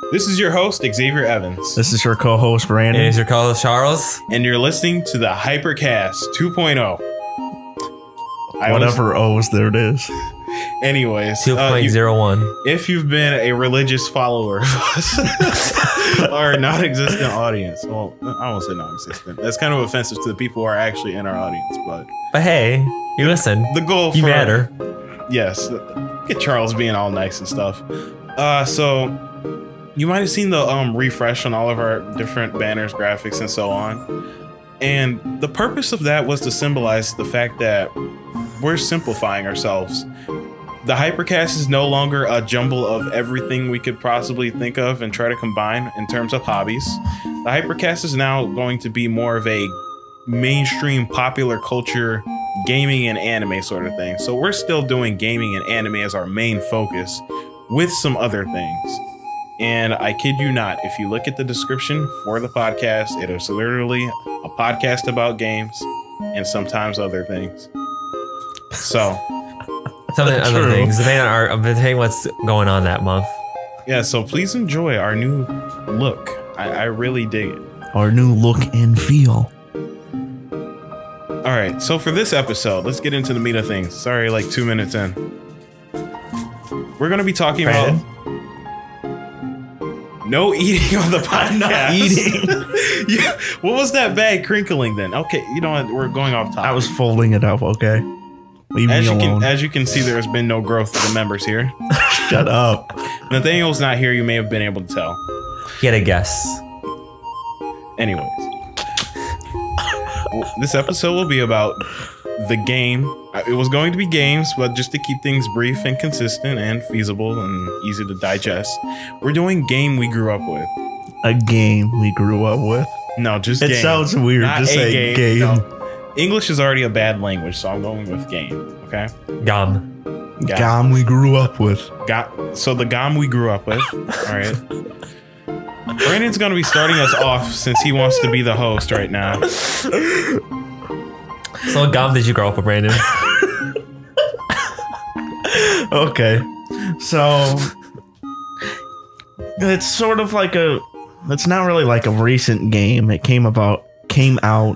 This is your host, Xavier Evans. This is your co-host, Brandon. And it's your co-host, Charles. And you're listening to the Hypercast 2.0. Whatever O's there it is. Anyways. 2.01. If you've been a religious follower of us, or a non-existent audience. Well, I won't say non-existent. That's kind of offensive to the people who are actually in our audience. But hey, you listen. The goal you matter. Yes. Get Charles being all nice and stuff. So you might have seen the refresh on all of our different banners, graphics, and so on. And the purpose of that was to symbolize the fact that we're simplifying ourselves. The Hypercast is no longer a jumble of everything we could possibly think of and try to combine in terms of hobbies. The Hypercast is now going to be more of a mainstream popular culture, gaming and anime sort of thing. So we're still doing gaming and anime as our main focus with some other things. And I kid you not, if you look at the description for the podcast, it is literally a podcast about games and sometimes other things. So some other things, depending on what's going on that month. Yeah, so please enjoy our new look. I really dig it. Our new look and feel. All right, so for this episode, let's get into the meat of things. Sorry, like 2 minutes in. We're going to be talking about no eating on the podcast. Not eating. Yeah. What was that bag crinkling then? Okay, you know what? We're going off topic. I was folding it up, okay? Leave me alone. As you can see, there's been no growth of the members here. Shut up. Nathaniel's not here. You may have been able to tell. Get a guess. Anyways. This episode will be about the game. It was going to be games, but just to keep things brief and consistent and feasible and easy to digest, we're doing game we grew up with. A game we grew up with? No, just it game. Sounds weird Not to say game. No. English is already a bad language, so I'm going with game. Okay. Gom we grew up with. So the gom we grew up with. All right. Brandon's going to be starting us off since he wants to be the host right now. So what gom did you grow up with, Brandon? Okay. So it's sort of like it's not really like a recent game. It came out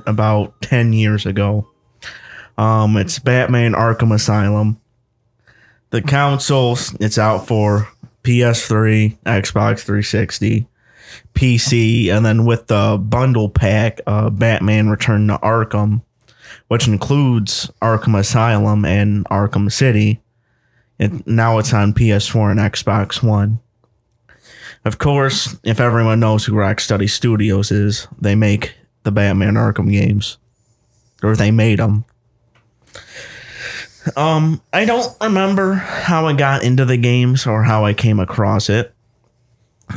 about 10 years ago. It's Batman Arkham Asylum. The consoles, it's out for PS3, Xbox 360, PC, and then with the bundle pack, Batman Return to Arkham, which includes Arkham Asylum and Arkham City. Now it's on PS4 and Xbox One. Of course, if everyone knows who Rocksteady Studios is, they make the Batman Arkham games. Or they made them. I don't remember how I got into the games or how I came across it.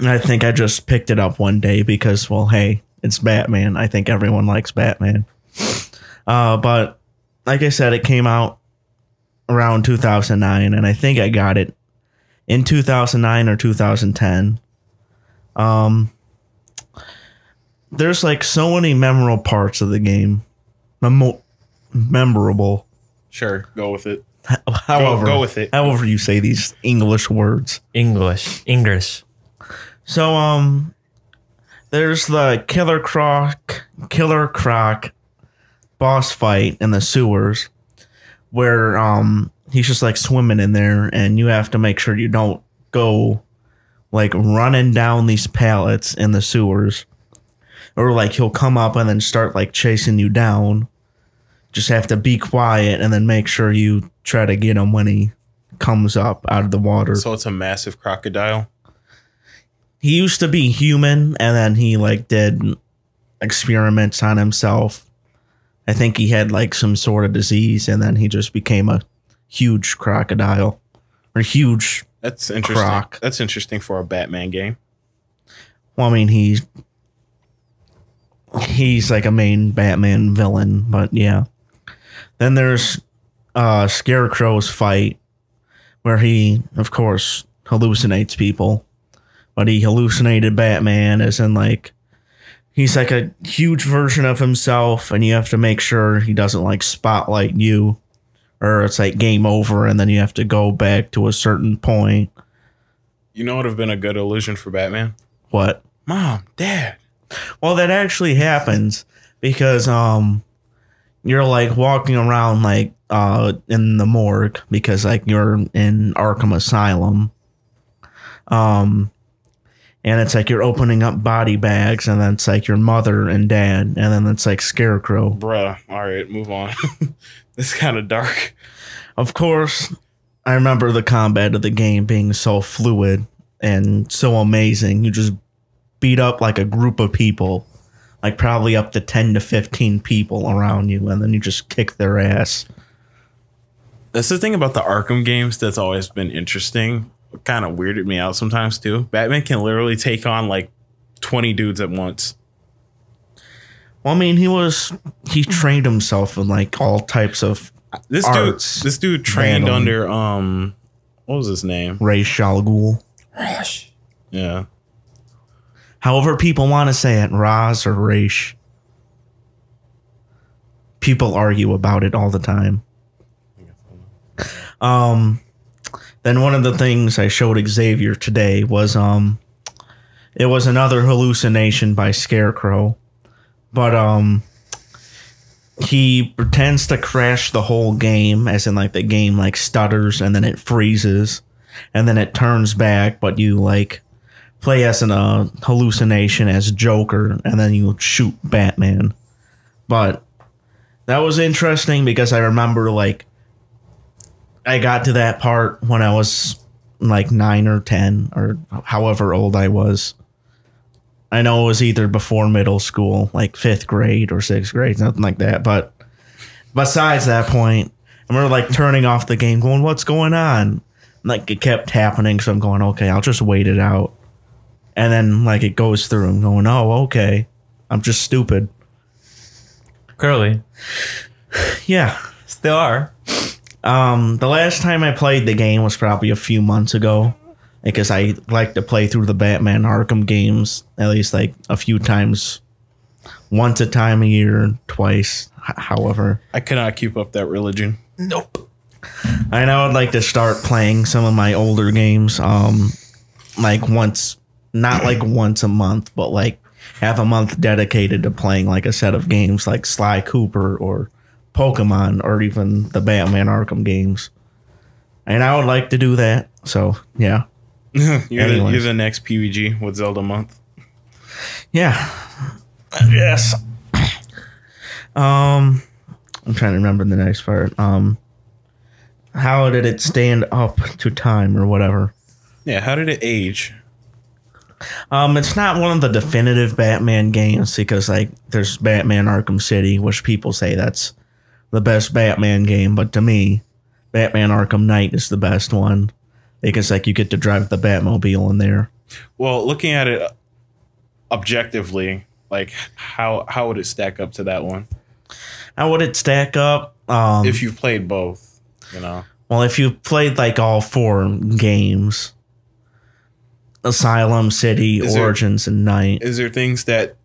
I think I just picked it up one day because, well, hey, it's Batman. I think everyone likes Batman. But like I said, it came out around 2009, and I think I got it in 2009 or 2010. There's like so many memorable parts of the game. Memorable. Sure, go with it. However, go with it. However you say these English words. English. So, there's the Killer Croc boss fight in the sewers where he's just like swimming in there, and you have to make sure you don't go like running down these pallets in the sewers, or like he'll come up and then start like chasing you down. Just have to be quiet and then make sure you try to get him when he comes up out of the water. So it's a massive crocodile. He used to be human, and then he like did experiments on himself. I think he had like some sort of disease, and then he just became a huge crocodile or huge. That's interesting. Croc. That's interesting for a Batman game. Well, I mean, he's like a main Batman villain, but yeah. Then there's Scarecrow's fight, where he, of course, hallucinates people. But he hallucinated Batman as in like he's like a huge version of himself, and you have to make sure he doesn't like spotlight you, or it's like game over, and then you have to go back to a certain point. You know what would have been a good illusion for Batman? What? Mom, Dad. Well, that actually happens because you're like walking around like in the morgue because like you're in Arkham Asylum. And it's like you're opening up body bags, and then it's like your mother and dad, and then it's like Scarecrow. Bruh. All right, move on. It's kind of dark. Of course, I remember the combat of the game being so fluid and so amazing. You just beat up like a group of people, like probably up to 10 to 15 people around you, and then you just kick their ass. That's the thing about the Arkham games that's always been interesting. Kind of weirded me out sometimes too. Batman can literally take on like 20 dudes at once. Well, I mean, he trained himself in like all types of arts. This dude trained under what was his name? Ra's al Ghul. Yeah. However people want to say it, Raz or Ra's. People argue about it all the time. Then one of the things I showed Xavier today was it was another hallucination by Scarecrow, but he pretends to crash the whole game, as in like the game like stutters and then it freezes and then it turns back, but you like play as a hallucination as Joker and then you shoot Batman. But that was interesting because I remember like I got to that part when I was like 9 or 10 or however old I was. I know it was either before middle school, like 5th grade or 6th grade, something like that. But besides that point, I remember like turning off the game going, what's going on? Like it kept happening. So I'm going, okay, I'll just wait it out. And then like it goes through. I'm going, oh, okay. I'm just stupid. Curly. Yeah. Still are. The last time I played the game was probably a few months ago, because I like to play through the Batman Arkham games at least like a few times, once a time a year, twice, however. I cannot keep up that religion. Nope. I know I'd like to start playing some of my older games, like once, not like once a month, but like have a month dedicated to playing like a set of games like Sly Cooper or Pokemon or even the Batman Arkham games. And I would like to do that. So, yeah. you're the next PVG with Zelda month. Yeah. I guess. I'm trying to remember the next part. How did it stand up to time or whatever? Yeah, how did it age? It's not one of the definitive Batman games because like there's Batman Arkham City, which people say that's the best Batman game, but to me, Batman Arkham Knight is the best one because like you get to drive the Batmobile in there. Well, looking at it objectively, like how would it stack up to that one? How would it stack up? If you've played both, you know. Well, if you played like all 4 games, Asylum, City, Origins, and Night. Is there things that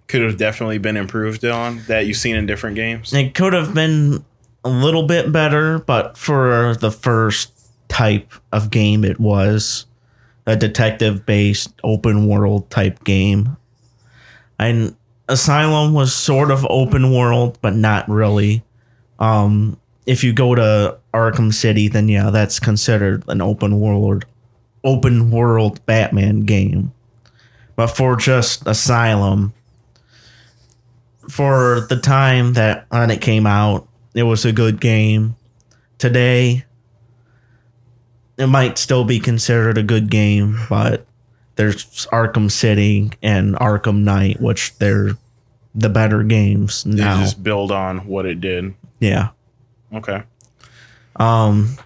could have definitely been improved on that you've seen in different games? It could have been a little bit better, but for the first type of game, it was a detective-based open world type game. And Asylum was sort of open world, but not really. If you go to Arkham City, then yeah, that's considered an open world Batman game. But for just Asylum, for the time that when it came out, it was a good game. Today, it might still be considered a good game, but there's Arkham City and Arkham Knight, which they're the better games now. They just build on what it did. Yeah. Okay. And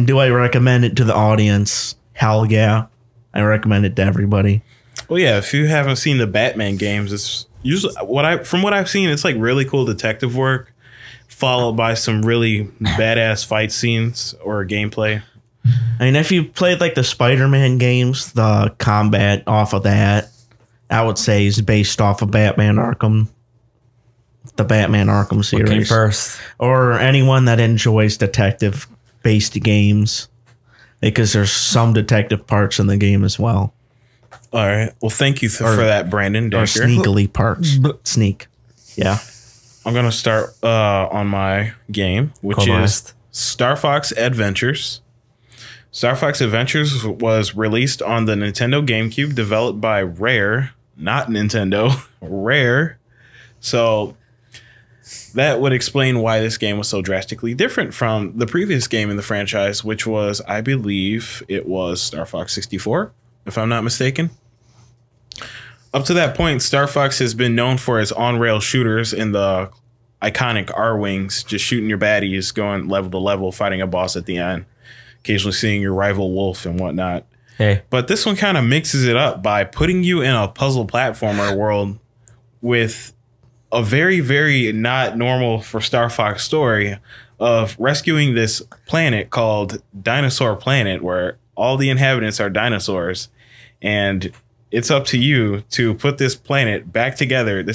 do I recommend it to the audience? Hell yeah. I recommend it to everybody. Well, yeah, if you haven't seen the Batman games, it's usually from what I've seen, it's like really cool detective work followed by some really badass fight scenes or gameplay. I mean, if you played like the Spider-Man games, the combat off of that, I would say is based off of Batman Arkham. The Batman Arkham series. What came first? Or anyone that enjoys detective-based games. because there's some detective parts in the game as well. All right. Well, thank you for that, Brandon. Or sneakily parts. Sneak. Yeah. I'm going to start on my game, which is Star Fox Adventures. Star Fox Adventures was released on the Nintendo GameCube, developed by Rare, not Nintendo, Rare. So that would explain why this game was so drastically different from the previous game in the franchise, which was, I believe, it was Star Fox 64, if I'm not mistaken. Up to that point, Star Fox has been known for its on-rail shooters in the iconic R-Wings, just shooting your baddies, going level to level, fighting a boss at the end, occasionally seeing your rival Wolf and whatnot. Hey. But this one kind of mixes it up by putting you in a puzzle platformer world with a very, very not normal for Star Fox story of rescuing this planet called Dinosaur Planet, where all the inhabitants are dinosaurs, and it's up to you to put this planet back together.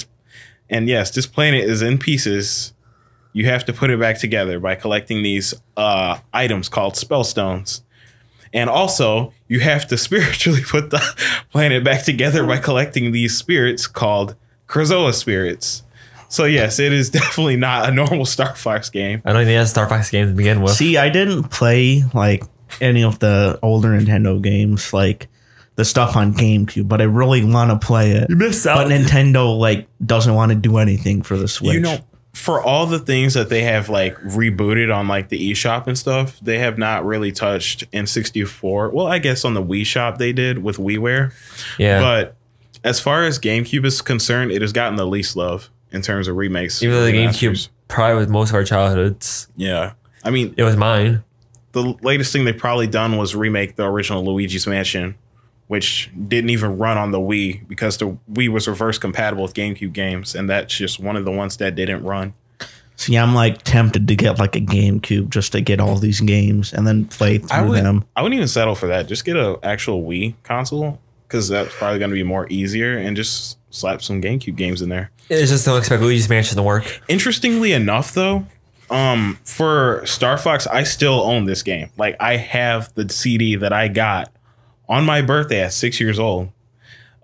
And yes, this planet is in pieces. You have to put it back together by collecting these items called spellstones. And also, you have to spiritually put the planet back together by collecting these spirits called Krazoa spirits. So yes, it is definitely not a normal Star Fox game. I don't think that's a Star Fox game to begin with. See, I didn't play like any of the older Nintendo games, like the stuff on GameCube, but I really want to play it. You missed out. But Nintendo like doesn't want to do anything for the Switch. You know, for all the things that they have like rebooted on like the eShop and stuff, they have not really touched N64. Well, I guess on the Wii Shop they did with WiiWare. Yeah. But as far as GameCube is concerned, it has gotten the least love in terms of remakes. Even though the GameCube probably was most of our childhoods. Yeah. I mean, it was mine. The latest thing they probably done was remake the original Luigi's Mansion, which didn't even run on the Wii because the Wii was reverse compatible with GameCube games, and that's just one of the ones that didn't run. See, I'm like tempted to get like a GameCube just to get all these games and then play through them. I wouldn't even settle for that. Just get an actual Wii console, because that's probably going to be more easier, and just slap some GameCube games in there. It's just don't expect Luigi's Mansion to work. Interestingly enough, though, for Star Fox, I still own this game. Like, I have the CD that I got on my birthday at 6 years old.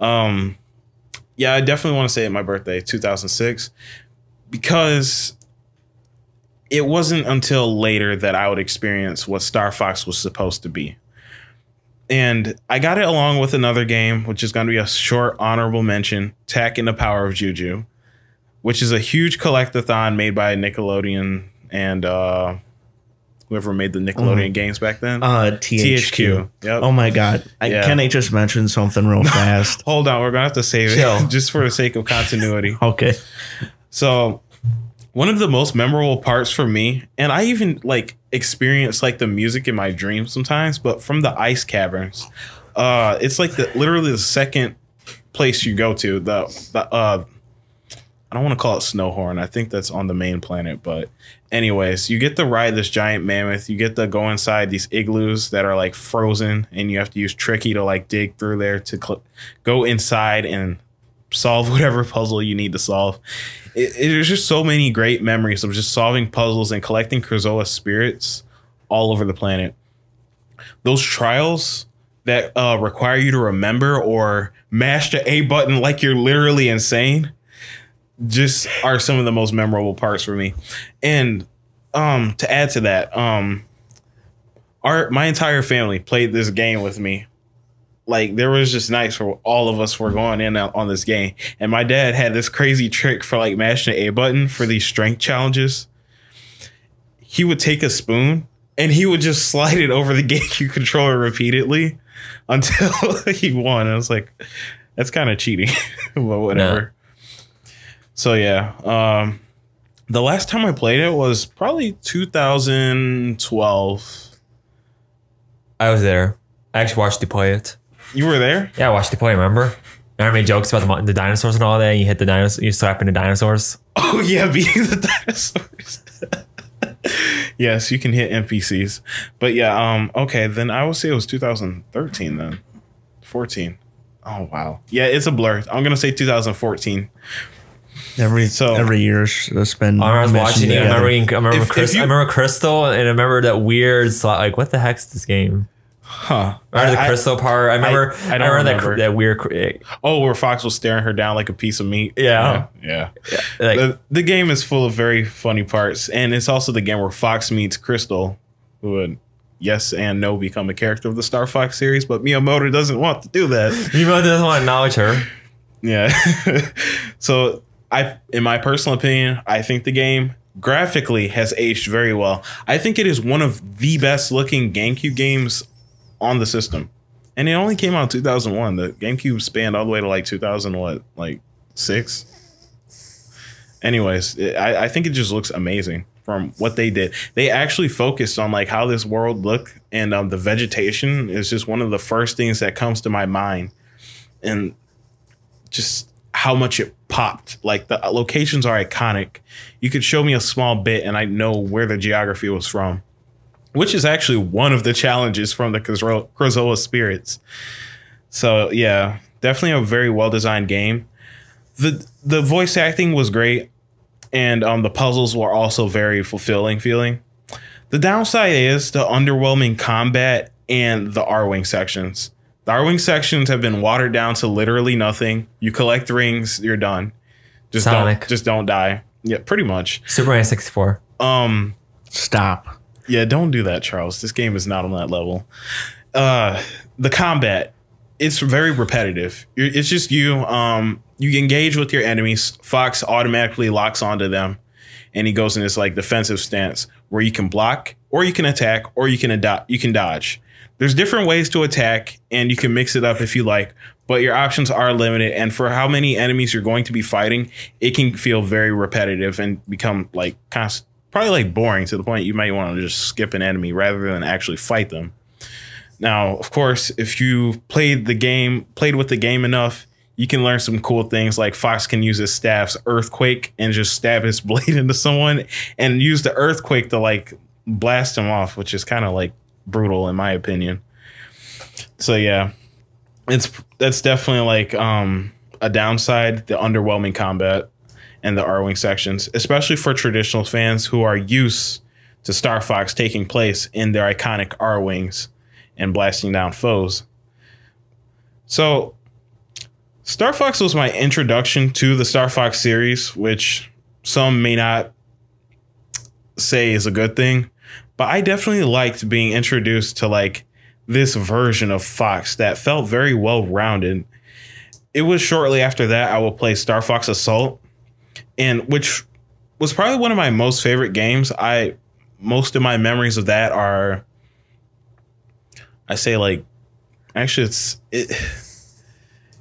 Yeah, I definitely want to say it my birthday, 2006, because it wasn't until later that I would experience what Star Fox was supposed to be. And I got it along with another game, which is going to be a short honorable mention, Tak and the Power of Juju, which is a huge collectathon made by Nickelodeon and whoever made the Nickelodeon games back then. THQ. Yep. Oh my God. Can I just mention something real fast? Hold on. We're going to have to save it just for the sake of continuity. Okay. So one of the most memorable parts for me, and I even like experience like the music in my dreams sometimes, but from the ice caverns, it's like literally the second place you go to. I don't want to call it Snowhorn. I think that's on the main planet. But anyways, you get to ride this giant mammoth. You get to go inside these igloos that are like frozen, and you have to use Tricky to like dig through there to go inside and solve whatever puzzle you need to solve. There's just so many great memories of just solving puzzles and collecting Krazoa spirits all over the planet. Those trials that require you to remember or mash the A button like you're literally insane just are some of the most memorable parts for me. And to add to that, my entire family played this game with me. Like, there was just nights where all of us were going in on this game, and my dad had this crazy trick for like mashing the A button for these strength challenges. He would take a spoon and he would just slide it over the GameCube controller repeatedly until he won. I was like, that's kind of cheating, but whatever. No. So yeah, the last time I played it was probably 2012. I was there. I actually watched you play it. You were there? Yeah, I watched you play. Remember? I made jokes about the dinosaurs and all that. And you hit the dinosaurs. You slap into dinosaurs. Oh yeah, beating the dinosaurs. Yes, you can hit NPCs. But yeah, okay. Then I would say it was 2013. Then 14. Oh wow. Yeah, it's a blur. I'm gonna say 2014. Every year it's been. I was watching it. I remember Crystal, and I remember that weird slot. Like, what the heck's this game? Huh. Remember the crystal part? I remember. I don't remember remember. that weird. Oh, where Fox was staring her down like a piece of meat. Yeah. Yeah. Like, The game is full of very funny parts, and it's also the game where Fox meets Crystal, who would yes and no become a character of the Star Fox series, but Miyamoto doesn't want to do that. Miyamoto doesn't want to acknowledge her. Yeah. So in my personal opinion, I think the game graphically has aged very well. I think it is one of the best looking GameCube games on the system. And it only came out in 2001. The GameCube spanned all the way to like 2006. Anyways, I think it just looks amazing from what they did. They actually focused on like how this world looked, and the vegetation is just one of the first things that comes to my mind. And just how much it popped. Like the locations are iconic. You could show me a small bit and I know where the geography was from, which is actually one of the challenges from the Krazoa Spirits. So yeah, definitely a very well-designed game. The voice acting was great, and the puzzles were also very fulfilling feeling. The downside is the underwhelming combat and the R-Wing sections. The R-Wing sections have been watered down to literally nothing. You collect rings, you're done. Just Sonic. don't die. Yeah, pretty much. Super Mario 64. Stop. Yeah, don't do that, Charles. This game is not on that level. The combat, it's very repetitive. It's just you. You engage with your enemies. Fox automatically locks onto them, and he goes in this like defensive stance where you can block, or you can attack, or you can dodge. There's different ways to attack, and you can mix it up if you like, but your options are limited. And for how many enemies you're going to be fighting, it can feel very repetitive and become like probably like boring to the point you might want to just skip an enemy rather than actually fight them. Now, of course, if you played with the game enough, you can learn some cool things like Fox can use his staff's earthquake and just stab his blade into someone and use the earthquake to like blast him off, which is kind of like brutal in my opinion. So yeah, that's definitely like a downside, the underwhelming combat and the R-Wing sections, especially for traditional fans who are used to Star Fox taking place in their iconic R-Wings and blasting down foes. So Star Fox was my introduction to the Star Fox series, which some may not say is a good thing, but I definitely liked being introduced to like this version of Fox that felt very well rounded. It was shortly after that I will play Star Fox Assault, and which was probably one of my most favorite games. Most of my memories of that are, I say like, actually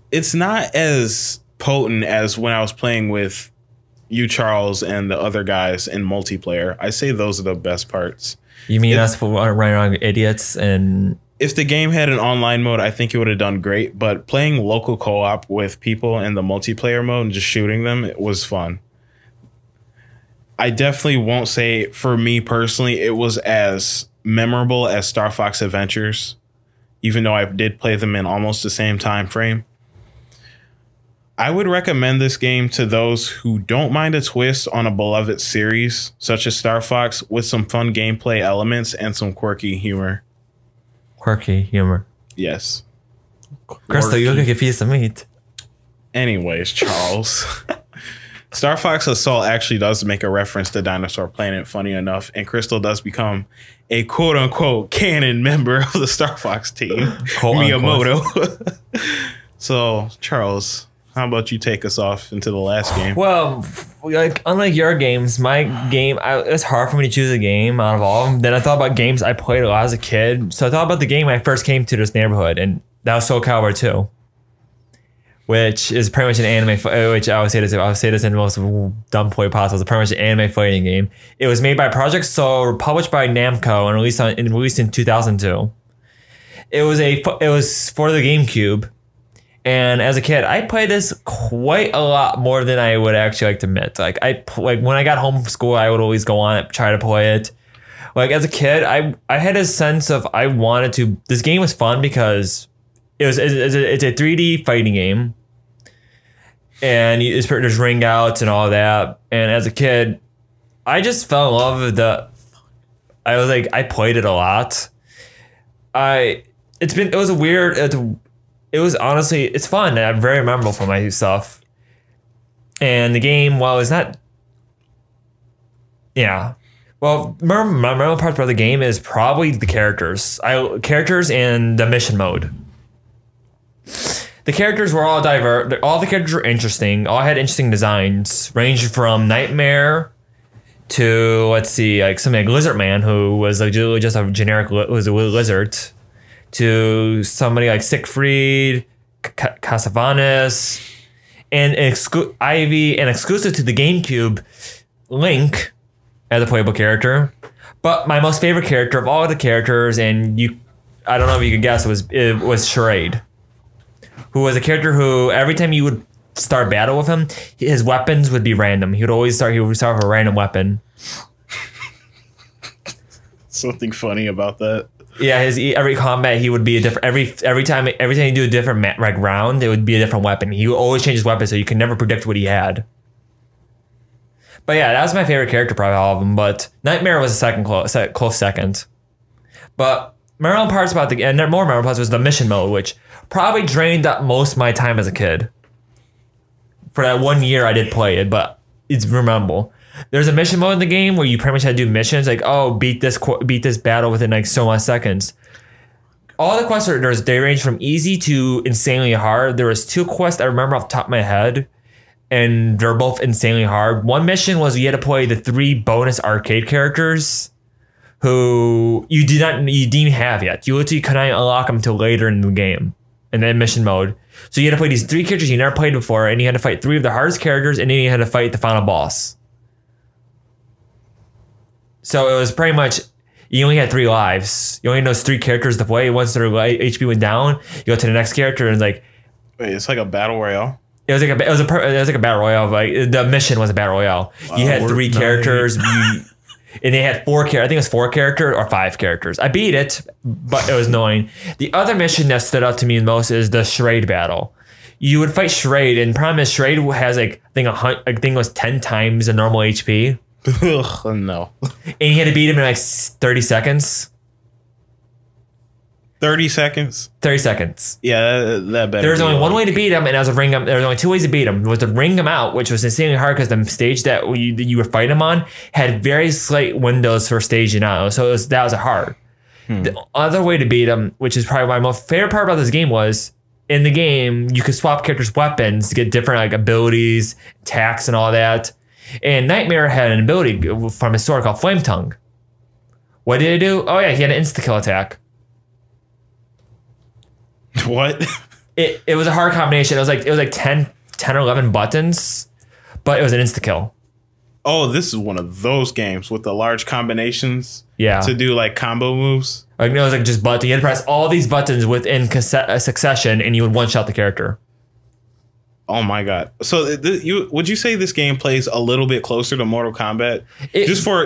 it's not as potent as when I was playing with you, Charles, and the other guys in multiplayer. I say those are the best parts. You mean us for running around idiots? And if the game had an online mode, I think it would have done great. But playing local co-op with people in the multiplayer mode and just shooting them, it was fun. I definitely won't say, for me personally, it was as memorable as Star Fox Adventures, even though I did play them in almost the same time frame. I would recommend this game to those who don't mind a twist on a beloved series, such as Star Fox, with some fun gameplay elements and some quirky humor. Quirky humor. Yes. Crystal, you look like a piece of meat. Anyways, Charles. Star Fox Assault actually does make a reference to Dinosaur Planet, funny enough, and Crystal does become a quote-unquote canon member of the Star Fox team, Miyamoto. So, Charles, how about you take us off into the last game? Well, like unlike your games, my game, it's hard for me to choose a game out of all of them. Then I thought about games I played a lot as a kid. So I thought about the game when I first came to this neighborhood, and that was Soul Calibur 2, which is pretty much an anime, which I would say this in the most dumb way possible. It's pretty much an anime fighting game. It was made by Project Soul, published by Namco, and released in 2002. It was for the GameCube. And as a kid, I played this quite a lot more than I would actually like to admit. Like when I got home from school, I would always go on it, try to play it. Like as a kid, I had a sense of I wanted to. This game was fun because it's a 3D fighting game, and there's ring outs and all that. And as a kid, I just fell in love with I played it a lot. it was a weird. It was honestly, it's fun and very memorable for my stuff. And the game, while it's not, yeah. Well, my memorable part about the game is probably the characters. Characters and the mission mode. The characters were all diverse. All the characters were interesting. All had interesting designs, ranging from Nightmare to, let's see, like something like Lizard Man, who was like just a generic was a lizard, to somebody like Siegfried, Casavanis, and Ivy, and exclusive to the GameCube, Link as a playable character. But my most favorite character of all the characters, and I don't know if you could guess, it was Charade, who was a character who every time you would start battle with him, his weapons would be random. He would start with a random weapon. Something funny about that. Yeah, every combat he would be a different. Every time you do a different round, it would be a different weapon. He would always change his weapon, so you could never predict what he had. But yeah, that was my favorite character, probably all of them. But Nightmare was a close second. But memorable parts about and more memorable parts was the mission mode, which probably drained up most of my time as a kid. For that 1 year, I did play it, but it's memorable. There's a mission mode in the game where you pretty much had to do missions like, oh, beat this battle within like so much seconds. All the quests they range from easy to insanely hard. There was 2 quests I remember off the top of my head, and they're both insanely hard. One mission was you had to play the 3 bonus arcade characters who you didn't even have yet. You literally couldn't unlock them until later in the game, in that mission mode. So you had to play these 3 characters you never played before, and you had to fight 3 of the hardest characters, and then you had to fight the final boss. So it was pretty much, you only had 3 lives. You only had those 3 characters to play. Once their HP went down, you go to the next character, and it's like, wait, it's like a battle royale. It was like a battle royale. Like the mission was a battle royale. You had 3 characters, and they had 4 characters. I think it was 4 characters or 5 characters. I beat it, but it was annoying. The other mission that stood out to me the most is the Charade battle. You would fight Charade, and the problem is Charade has like I think it was 10 times the normal HP. Ugh, no. And you had to beat him in like 30 seconds. 30 seconds? 30 seconds. Yeah, that better. There was only one way to beat him, and that was to ring him. There was only 2 ways to beat him. It was to ring him out, which was insanely hard because the stage that you were fighting him on had very slight windows for staging out. So that was hard. The other way to beat him, which is probably my most favorite part about this game, was in the game, you could swap characters' weapons to get different like abilities, attacks, and all that. And Nightmare had an ability from his sword called Flame Tongue. What did it do? Oh yeah, he had an insta-kill attack. What? It was a hard combination. It was like 10 or 11 buttons, but it was an insta-kill. Oh, this is one of those games with the large combinations. Yeah. To do like combo moves. Like, no, it was like just buttons. You had to press all these buttons within succession, and you would one-shot the character. Oh my god! So would you say this game plays a little bit closer to Mortal Kombat,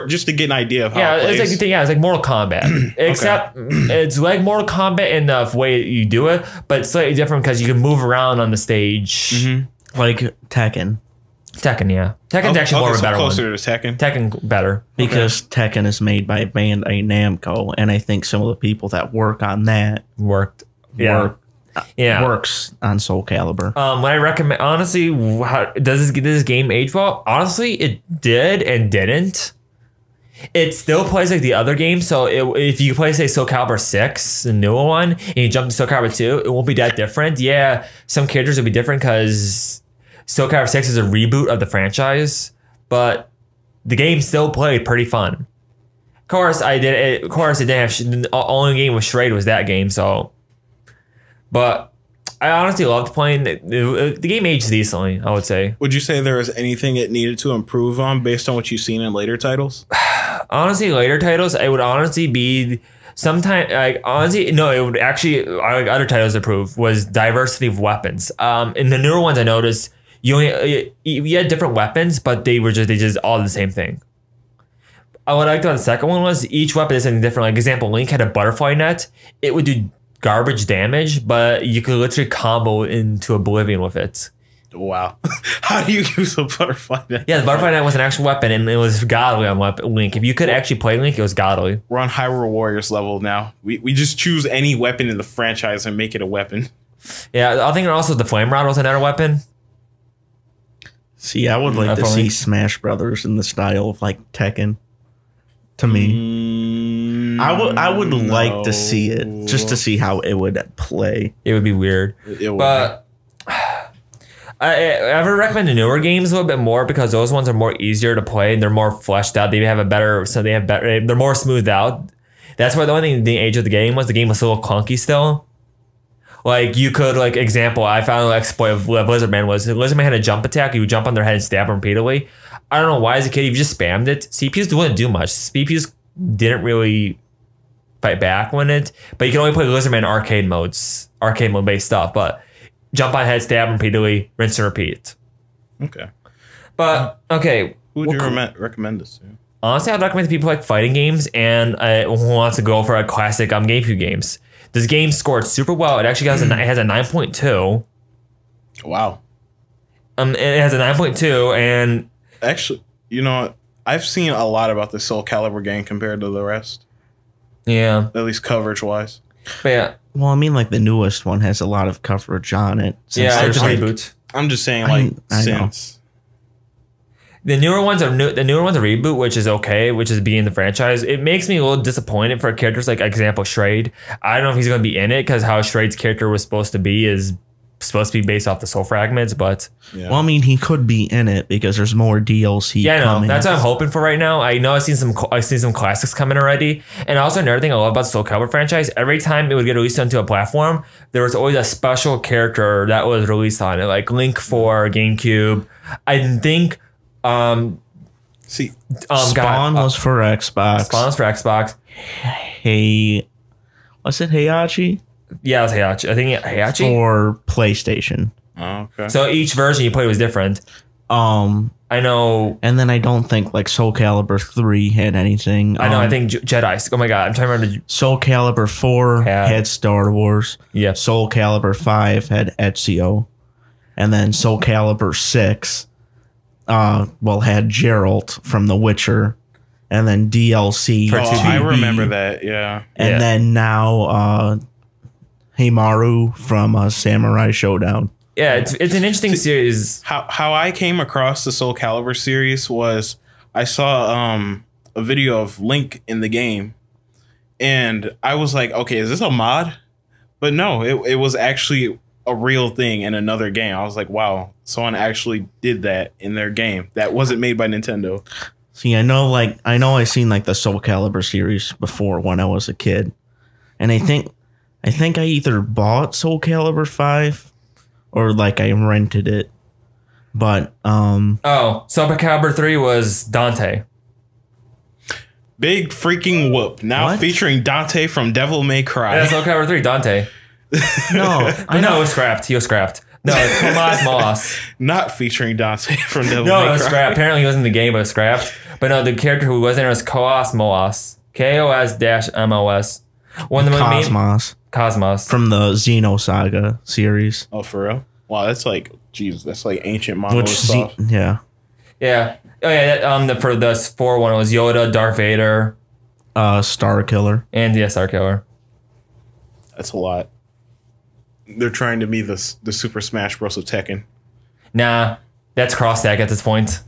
just to get an idea of how it plays? It's like Mortal Kombat, except it's like Mortal Kombat in the way you do it, but it's slightly different because you can move around on the stage, like Tekken. Tekken, yeah, Tekken's actually more of a better closer one. to Tekken. Tekken better because Tekken is made by Bandai Namco, and I think some of the people that work on that works on Soul Calibur. What I recommend, honestly, does this game age well? Honestly, it did and didn't. It still plays like the other games. So if you play, say, Soul Calibur 6, the newer one, and you jump to Soul Calibur 2, it won't be that different. Yeah, some characters will be different because Soul Calibur 6 is a reboot of the franchise, but the game still played pretty fun. Of course, it didn't have the only game with Charade was that game, so. But I honestly loved playing the game aged decently, I would say. Would you say there was anything it needed to improve on based on what you've seen in later titles? Honestly, later titles, it would honestly be sometimes it would actually other titles improve was diversity of weapons. In the newer ones, I noticed you had different weapons, but they just all the same thing. What I liked about the second one was each weapon is something different. Like example, Link had a butterfly net. It would do garbage damage, but you could literally combo into oblivion with it. Wow. How do you use a butterfly net? Yeah, the butterfly net was an actual weapon, and it was godly on Link. If you could actually play Link, it was godly. We're on Hyrule Warriors level now. We just choose any weapon in the franchise and make it a weapon. Yeah, I think also the flame rod was another weapon. See, I would like to see Smash Brothers in the style of like Tekken. To me, I would like to see it just to see how it would play. It would be weird, but I would recommend the newer games a little bit more because those ones are more easier to play and they're more fleshed out. They have a better, they're more smoothed out. That's why the only thing the age of the game was a little clunky still. Like you could, like example, I found an exploit of Lizardman was Lizardman had a jump attack. You would jump on their head and stab them repeatedly. I don't know why as a kid you just spammed it. CPUs wouldn't do much. CPUs didn't really fight back when it, but you can only play Lizardman arcade mode based stuff. But jump on head, stab repeatedly, rinse and repeat. Okay. But okay, who would you recommend this to? Honestly, I'd recommend to people like fighting games and who wants to go for a classic GameCube games. This game scored super well. It actually has it has a 9.2. Wow. It has a 9.2, and actually, you know, I've seen a lot about the Soul Calibur game compared to the rest. Yeah. At least coverage wise. But yeah. Well, I mean, like the newest one has a lot of coverage on it. Yeah, it's just reboots. I'm just saying, like, since. The newer ones are the newer ones are reboot, which is okay, which is being the franchise. It makes me a little disappointed for characters like example Shrade. I don't know if he's going to be in it because how Shrade's character was supposed to be is supposed to be based off the soul fragments, but well, I mean, he could be in it because there's more DLC. Yeah, I know. Coming. That's what I'm hoping for right now. I know I've seen some classics coming already, and also another thing I love about the Soul Calibur franchise. Every time it would get released onto a platform, there was always a special character that was released on it, like Link for GameCube. I think. Spawn was for Xbox. Spawn was for Xbox. Hey, was it Heihachi? Yeah, it was Heihachi. I think Heihachi for PlayStation. Oh, okay. So each version you played was different. I know. And then I don't think like Soul Calibur 3 had anything. I know. I think Jedi. Oh my god, I'm trying to remember. Soul Calibur 4 had Star Wars. Yeah. Soul Calibur 5 had Ezio, and then Soul Calibur 6. Had Geralt from The Witcher, and then DLC. I remember that, yeah. And then now Heimaru from Samurai Showdown. Yeah, it's an interesting series. How I came across the Soul Calibur series was I saw a video of Link in the game, and I was like, okay, is this a mod? But no, it was actually a real thing in another game. I was like, wow, someone actually did that in their game that wasn't made by Nintendo. See, I know I seen like the Soul Calibur series before when I was a kid, and I think I either bought Soul Calibur 5 or like I rented it. But Soul Calibur 3 was Dante. Big freaking whoop! Now featuring Dante from Devil May Cry. Yeah, Soul Calibur 3, Dante. No, I know it was scrapped. He was scrapped. No, it's Tomas Moss. Not featuring Dante from Devil May Cry. No, it was scrapped. Apparently he wasn't in the game, but it was scrapped. But no, the character who was in it was Koos Moas. KOS-MOS. Cosmos. From the Xenosaga series. Oh, for real? Wow, that's like, Jesus, that's like ancient Monolith stuff. Yeah. Yeah. Oh, yeah. For the 4-1, it was Yoda, Darth Vader. Star Killer. And, yeah, Star Killer. That's a lot. They're trying to be the Super Smash Bros. Of Tekken. Nah, that's cross-tag at this point.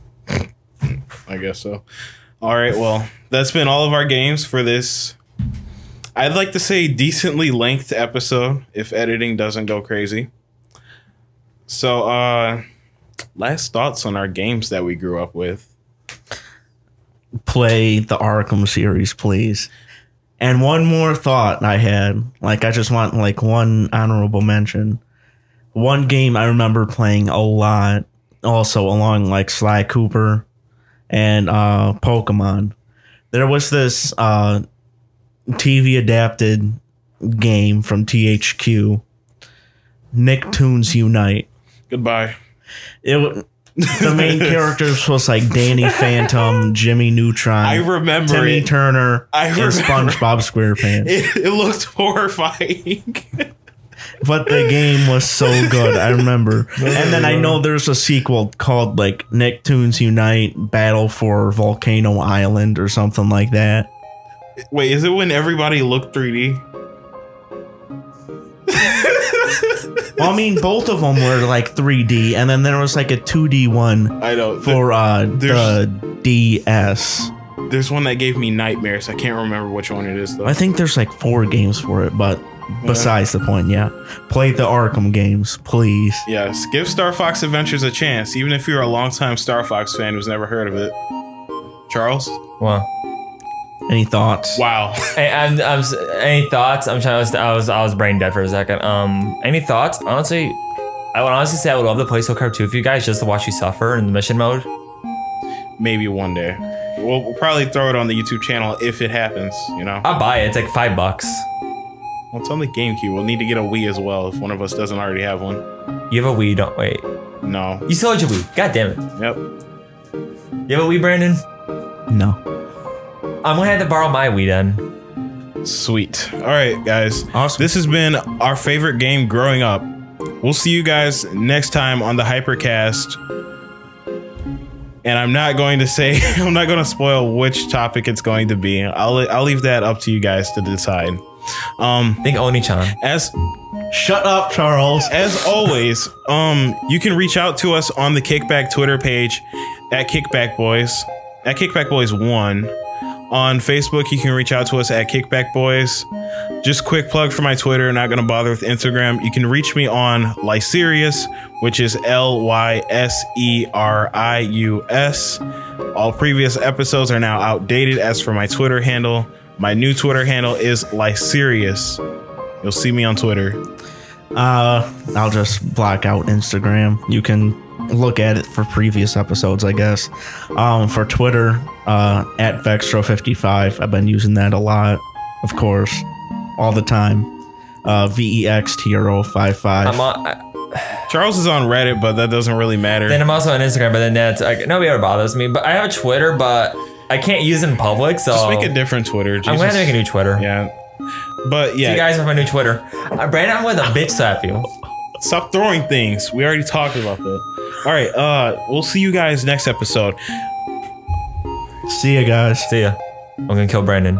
I guess so. All right, well, that's been all of our games for this, I'd like to say, decently length episode, if editing doesn't go crazy. So, last thoughts on our games that we grew up with. Play the Arkham series, please. And one more thought I had, like I just want like one honorable mention. One game I remember playing a lot, also along like Sly Cooper and Pokemon. There was this TV adapted game from THQ, Nicktoons Unite. Goodbye. The main characters was like Danny Phantom, Jimmy Neutron, I remember Timmy Turner, and SpongeBob SquarePants. It looked horrifying. But the game was so good. I remember. And then I know there's a sequel called like Nicktoons Unite Battle for Volcano Island or something like that. Wait, is it when everybody looked 3D? Well, I mean, both of them were like 3D, and then there was like a 2D one. I know for the DS. There's one that gave me nightmares. I can't remember which one it is though. I think there's like 4 games for it, but besides the point, yeah. Play the Arkham games, please. Yes, give Star Fox Adventures a chance, even if you're a longtime Star Fox fan who's never heard of it. Charles? Wow. Any thoughts? Wow. Any thoughts? I'm trying to. I was brain dead for a second. Any thoughts? Honestly, I would honestly say I would love to play Soul Calibur 2 for you guys, just to watch you suffer in the mission mode. Maybe one day. We'll probably throw it on the YouTube channel if it happens. You know. I'll buy it. It's like $5. Well, it's on the GameCube. We'll need to get a Wii as well if one of us doesn't already have one. You have a Wii? Don't wait. No. You still have your Wii. God damn it. Yep. You have a Wii, Brandon? No. I'm gonna have to borrow my Wii then. Sweet. All right, guys. Awesome. This has been our favorite game growing up. We'll see you guys next time on the Hypercast. And I'm not going to say, I'm not going to spoil which topic it's going to be. I'll leave that up to you guys to decide. Think Oni-chan. Shut up, Charles. As always, you can reach out to us on the Kickback Twitter page at Kickback Boys, at Kickback Boys 1. On Facebook, you can reach out to us at Kickback Boys. Just quick plug for my Twitter, not gonna bother with Instagram. You can reach me on Lyserious, which is Lyserius. All previous episodes are now outdated. As for my Twitter handle, my new Twitter handle is Lyserious. You'll see me on Twitter. I'll just block out Instagram. You can look at it for previous episodes, I guess. For Twitter, at Vextro55. I've been using that a lot, of course, all the time. VEXTRO55. Charles is on Reddit, but that doesn't really matter. Then I'm also on Instagram, but then that's like nobody ever bothers me. But I have a Twitter, but I can't use it in public, so just make a different Twitter. I'm gonna make a new Twitter. Yeah, but yeah, see you guys with my new Twitter. Brandon, I'm going to bitch slap you. Stop throwing things. We already talked about that. All right, we'll see you guys next episode. See ya, guys. See ya. I'm gonna kill Brandon.